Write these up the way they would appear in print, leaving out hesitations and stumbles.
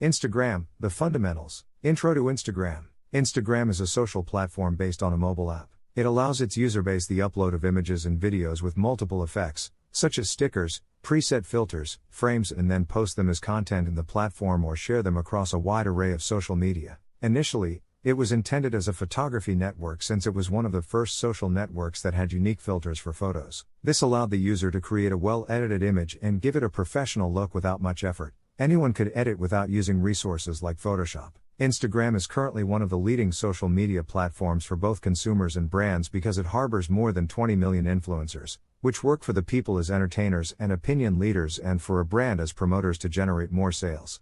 Instagram, the fundamentals. Intro to Instagram. Instagram is a social platform based on a mobile app. It allows its user base the upload of images and videos with multiple effects, such as stickers, preset filters, frames, and then post them as content in the platform or share them across a wide array of social media. Initially, it was intended as a photography network since it was one of the first social networks that had unique filters for photos. This allowed the user to create a well-edited image and give it a professional look without much effort. Anyone could edit without using resources like Photoshop. Instagram is currently one of the leading social media platforms for both consumers and brands because it harbors more than 20 million influencers, which work for the people as entertainers and opinion leaders and for a brand as promoters to generate more sales.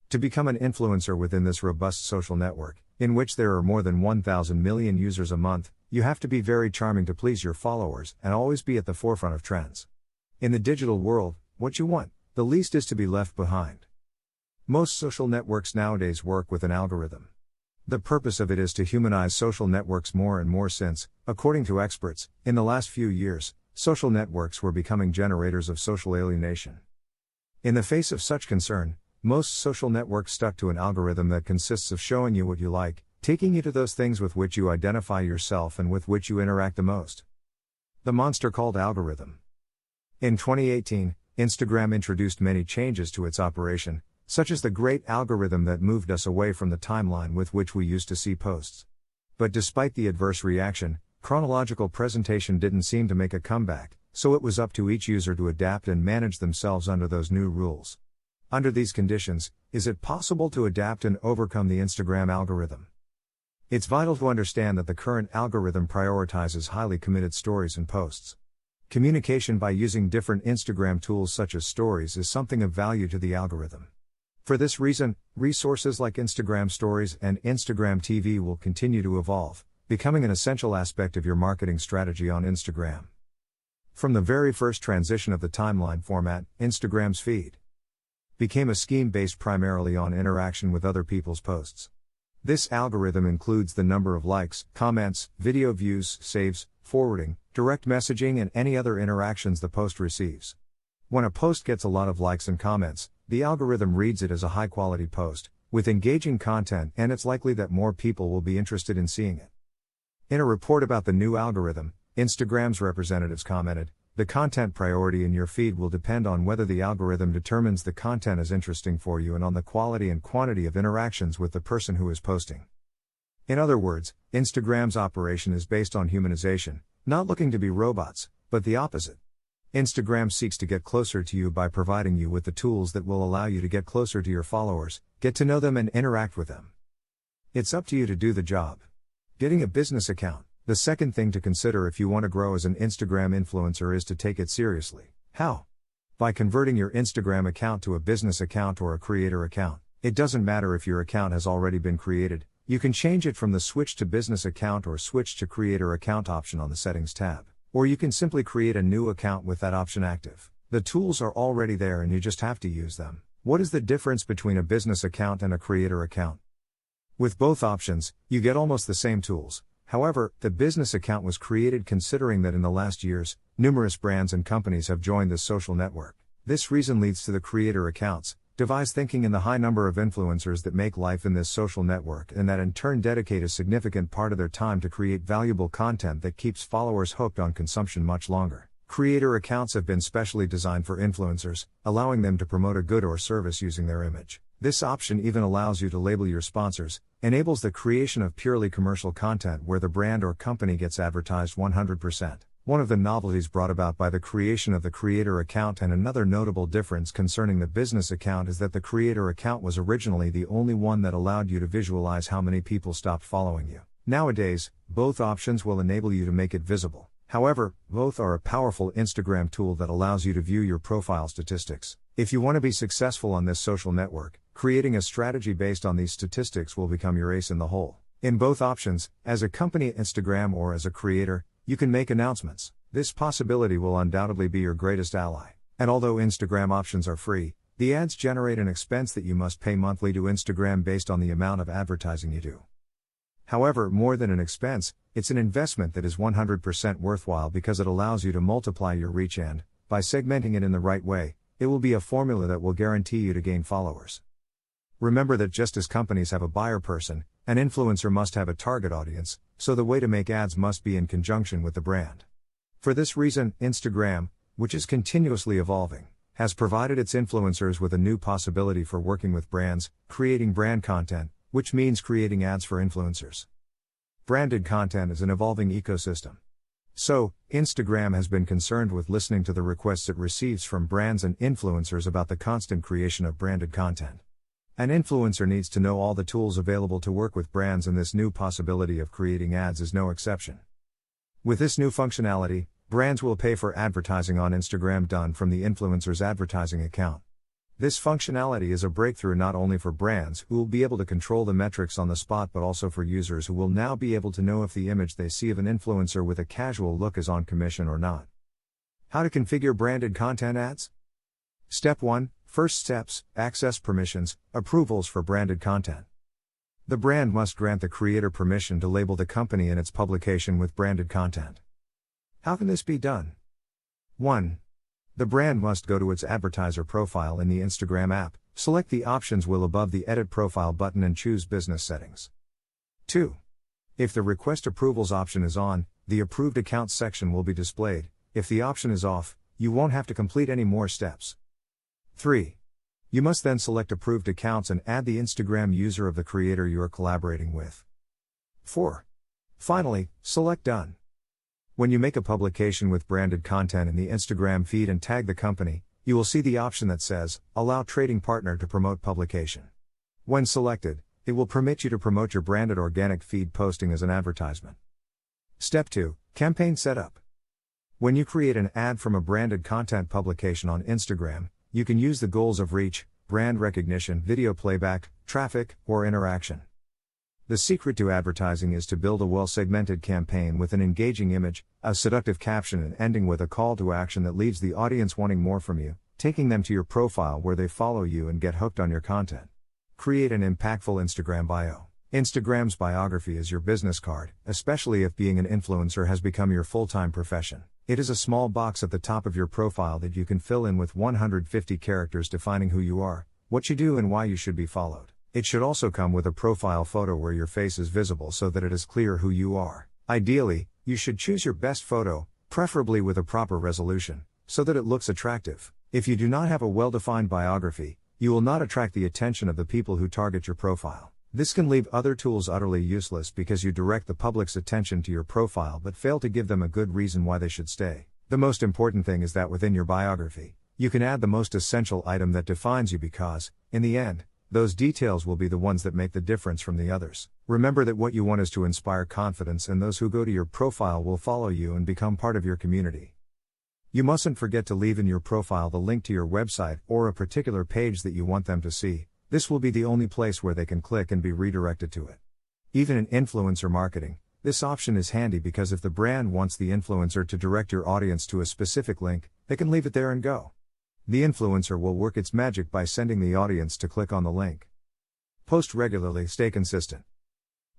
To become an influencer within this robust social network, in which there are more than 1,000 million users a month, you have to be very charming to please your followers and always be at the forefront of trends. In the digital world, what you want, the least is to be left behind. Most social networks nowadays work with an algorithm. The purpose of it is to humanize social networks more and more since, according to experts, in the last few years, social networks were becoming generators of social alienation. In the face of such concern, most social networks stuck to an algorithm that consists of showing you what you like, taking you to those things with which you identify yourself and with which you interact the most. The monster called algorithm. In 2018, Instagram introduced many changes to its operation, such as the great algorithm that moved us away from the timeline with which we used to see posts. But despite the adverse reaction, chronological presentation didn't seem to make a comeback, so it was up to each user to adapt and manage themselves under those new rules. Under these conditions, is it possible to adapt and overcome the Instagram algorithm? It's vital to understand that the current algorithm prioritizes highly committed stories and posts. Communication by using different Instagram tools such as stories is something of value to the algorithm. For this reason, resources like Instagram Stories and Instagram TV will continue to evolve, becoming an essential aspect of your marketing strategy on Instagram. From the very first transition of the timeline format, Instagram's feed became a scheme based primarily on interaction with other people's posts. This algorithm includes the number of likes, comments, video views, saves, forwarding, direct messaging, and any other interactions the post receives. When a post gets a lot of likes and comments, the algorithm reads it as a high-quality post, with engaging content, and it's likely that more people will be interested in seeing it. In a report about the new algorithm, Instagram's representatives commented, "The content priority in your feed will depend on whether the algorithm determines the content is interesting for you and on the quality and quantity of interactions with the person who is posting." In other words, Instagram's operation is based on humanization, not looking to be robots, but the opposite. Instagram seeks to get closer to you by providing you with the tools that will allow you to get closer to your followers, get to know them and interact with them. It's up to you to do the job. Getting a business account. The second thing to consider if you want to grow as an Instagram influencer is to take it seriously. How? By converting your Instagram account to a business account or a creator account. It doesn't matter if your account has already been created, you can change it from the Switch to Business Account or Switch to Creator Account option on the Settings tab. Or you can simply create a new account with that option active. The tools are already there and you just have to use them. What is the difference between a business account and a creator account? With both options, you get almost the same tools. However, the business account was created considering that in the last years, numerous brands and companies have joined this social network. This reason leads to the creator accounts, devise thinking in the high number of influencers that make life in this social network and that in turn dedicate a significant part of their time to create valuable content that keeps followers hooked on consumption much longer. Creator accounts have been specially designed for influencers, allowing them to promote a good or service using their image. This option even allows you to label your sponsors, enables the creation of purely commercial content where the brand or company gets advertised 100%. One of the novelties brought about by the creation of the creator account and another notable difference concerning the business account is that the creator account was originally the only one that allowed you to visualize how many people stopped following you. Nowadays, both options will enable you to make it visible. However, both are a powerful Instagram tool that allows you to view your profile statistics. If you want to be successful on this social network, creating a strategy based on these statistics will become your ace in the hole. In both options, as a company at Instagram or as a creator, you can make announcements. This possibility will undoubtedly be your greatest ally. And although Instagram options are free, the ads generate an expense that you must pay monthly to Instagram based on the amount of advertising you do. However, more than an expense, it's an investment that is 100% worthwhile because it allows you to multiply your reach and, by segmenting it in the right way, it will be a formula that will guarantee you to gain followers. Remember that just as companies have a buyer person, an influencer must have a target audience, so the way to make ads must be in conjunction with the brand. For this reason, Instagram, which is continuously evolving, has provided its influencers with a new possibility for working with brands, creating brand content, which means creating ads for influencers. Branded content is an evolving ecosystem. So, Instagram has been concerned with listening to the requests it receives from brands and influencers about the constant creation of branded content. An influencer needs to know all the tools available to work with brands, and this new possibility of creating ads is no exception. With this new functionality, brands will pay for advertising on Instagram done from the influencer's advertising account. This functionality is a breakthrough not only for brands who will be able to control the metrics on the spot, but also for users who will now be able to know if the image they see of an influencer with a casual look is on commission or not. How to configure branded content ads? Step 1. First steps: access permissions, approvals for branded content. The brand must grant the creator permission to label the company and its publication with branded content. How can this be done? 1. The brand must go to its advertiser profile in the Instagram app, select the options wheel above the Edit Profile button and choose Business Settings. 2. If the Request Approvals option is on, the Approved Accounts section will be displayed. If the option is off, you won't have to complete any more steps. 3. You must then select Approved Accounts and add the Instagram user of the creator you are collaborating with. 4. Finally, select Done. When you make a publication with branded content in the Instagram feed and tag the company, you will see the option that says, Allow Trading Partner to promote publication. When selected, it will permit you to promote your branded organic feed posting as an advertisement. Step 2. Campaign Setup. When you create an ad from a branded content publication on Instagram, you can use the goals of reach, brand recognition, video playback, traffic, or interaction. The secret to advertising is to build a well-segmented campaign with an engaging image, a seductive caption, and ending with a call to action that leaves the audience wanting more from you, taking them to your profile where they follow you and get hooked on your content. Create an impactful Instagram bio. Instagram's biography is your business card, especially if being an influencer has become your full-time profession. It is a small box at the top of your profile that you can fill in with 150 characters defining who you are, what you do, and why you should be followed. It should also come with a profile photo where your face is visible so that it is clear who you are. Ideally, you should choose your best photo, preferably with a proper resolution, so that it looks attractive. If you do not have a well-defined biography, you will not attract the attention of the people who target your profile. This can leave other tools utterly useless because you direct the public's attention to your profile but fail to give them a good reason why they should stay. The most important thing is that within your biography, you can add the most essential item that defines you because, in the end, those details will be the ones that make the difference from the others. Remember that what you want is to inspire confidence, and those who go to your profile will follow you and become part of your community. You mustn't forget to leave in your profile the link to your website or a particular page that you want them to see. This will be the only place where they can click and be redirected to it. Even in influencer marketing, this option is handy because if the brand wants the influencer to direct your audience to a specific link, they can leave it there and go. The influencer will work its magic by sending the audience to click on the link. Post regularly, stay consistent.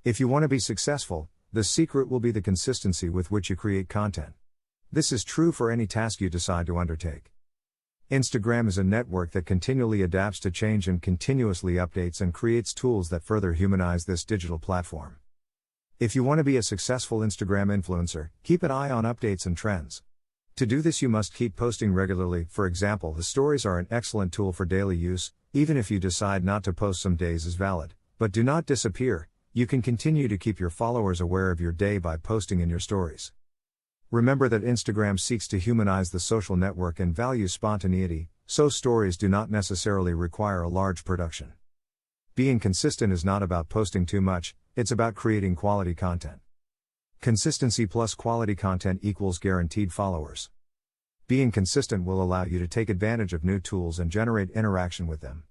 If you want to be successful, the secret will be the consistency with which you create content. This is true for any task you decide to undertake. Instagram is a network that continually adapts to change and continuously updates and creates tools that further humanize this digital platform. If you want to be a successful Instagram influencer, keep an eye on updates and trends. To do this, you must keep posting regularly. For example, the stories are an excellent tool for daily use. Even if you decide not to post, some days is valid. But do not disappear. You can continue to keep your followers aware of your day by posting in your stories. Remember that Instagram seeks to humanize the social network and values spontaneity, so stories do not necessarily require a large production. Being consistent is not about posting too much, it's about creating quality content. Consistency plus quality content equals guaranteed followers. Being consistent will allow you to take advantage of new tools and generate interaction with them.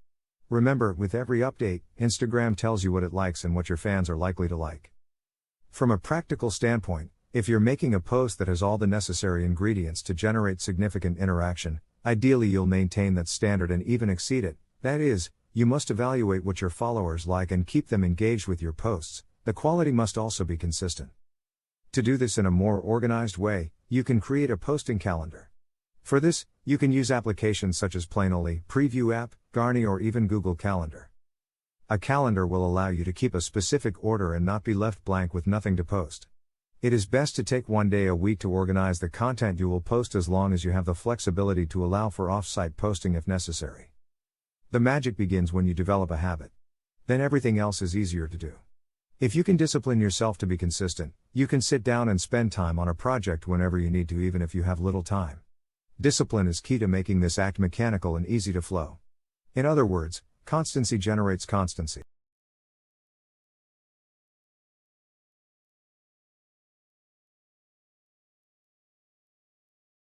Remember, with every update, Instagram tells you what it likes and what your fans are likely to like. From a practical standpoint, if you're making a post that has all the necessary ingredients to generate significant interaction, ideally you'll maintain that standard and even exceed it. That is, you must evaluate what your followers like and keep them engaged with your posts. The quality must also be consistent. To do this in a more organized way, you can create a posting calendar. For this, you can use applications such as Planoly, Preview App, Garni, or even Google Calendar. A calendar will allow you to keep a specific order and not be left blank with nothing to post. It is best to take one day a week to organize the content you will post, as long as you have the flexibility to allow for off-site posting if necessary. The magic begins when you develop a habit. Then everything else is easier to do. If you can discipline yourself to be consistent, you can sit down and spend time on a project whenever you need to, even if you have little time. Discipline is key to making this act mechanical and easy to flow. In other words, constancy generates constancy.